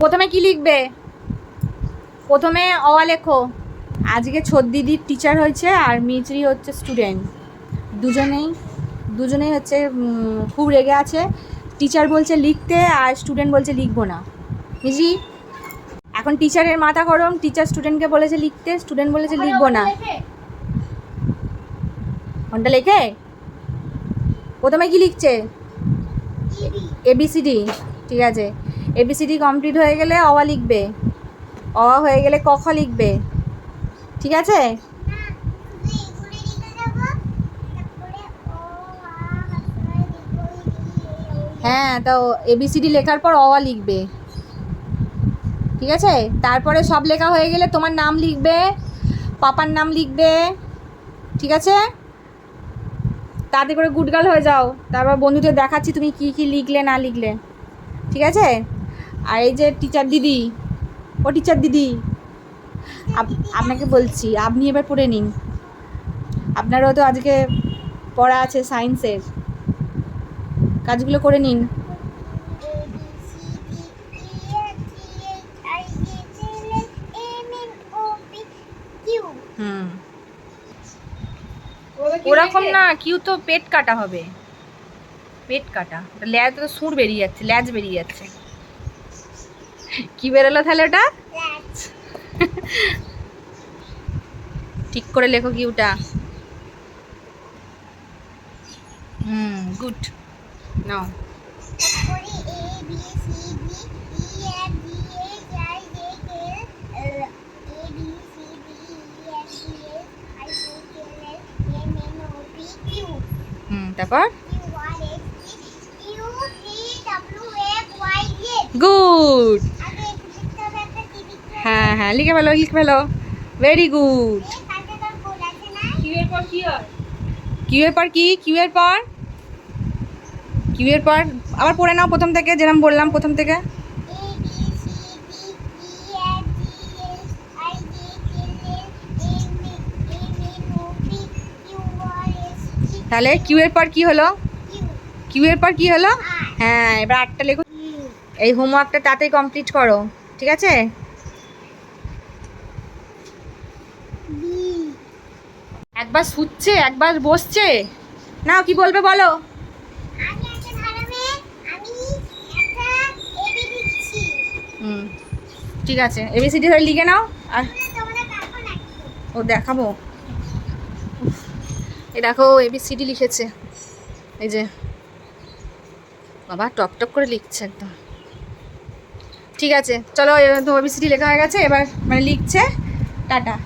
প্রথমে কি লিখবে? প্রথমে অ লেখো। আজকে ছোট দিদির টিচার হয়েছে আর মিচরি হচ্ছে স্টুডেন্ট। দুজনেই হচ্ছে খুব রেগে আছে। টিচার বলছে লিখতে আর স্টুডেন্ট বলছে লিখবো না। মিচরি এখন টিচারের মাথা গরম। টিচার স্টুডেন্টকে বলেছে লিখতে, স্টুডেন্ট বলেছে লিখবো না। কোনটা লেখে? প্রথমে কি লিখছে? ABCD। ঠিক আছে, ABCD কমপ্লিট হয়ে গেলে অ লিখবে, অ হয়ে গেলে ক খ লিখবে। ঠিক আছে? হ্যাঁ, তো ABCD লেখার পর অ লিখবে। ঠিক আছে, তারপরে সব লেখা হয়ে গেলে তোমার নাম লিখবে, পাপার নাম লিখবে। ঠিক আছে, তাতে করে গুড গার্ল হয়ে যাও। তারপর বন্ধুদের দেখাচ্ছি তুমি কি কি লিখলে না লিখলে। ঠিক আছে? আর এই যে টিচার দিদি, ও টিচার দিদি, আপনাকে বলছি আপনি এবার পড়ে নিন। আপনারও তো আজকে পড়া আছে সায়েন্সের, কাজগুলো করে নিন। ওরকম না, কিউ তো পেট কাটা হবে, পেট কাটা। ল্যাজ তো সুর বেরিয়ে যাচ্ছে, ল্যাজ বেরিয়ে যাচ্ছে। কি বেরোলো তাহলে ওটা? ঠিক করে লেখো কিউটা। গুড। নাও তারপর গুড। হ্যাঁ হ্যাঁ, লিখে ফেলো লিখে ফেলো। Very good. কিউ এর পর কি হয়? কিউ এর পর কি? কিউ এর পর আবার পড়ে নাও প্রথম থেকে, যেরকম বললাম প্রথম থেকে। তাহলে কিউ এর পর কি হলো? কিউ এর পর কি হলো? হ্যাঁ, এবার আটটা লেখো। এই হোমওয়ার্কটা তাতেই কমপ্লিট করো। ঠিক আছে? একবার শুচ্ছে, একবার বসছে। নাও কি বলবে বলো। ঠিক আছে, ABCD ধরে লিখে নাও। আর ও দেখাবো, এই দেখো ABCD লিখেছে। এই যে বাবা টপ টপ করে লিখছে একদম। ঠিক আছে, চলো, ABCD লেখা হয়ে গেছে, এবার মানে লিখছে। টাটা।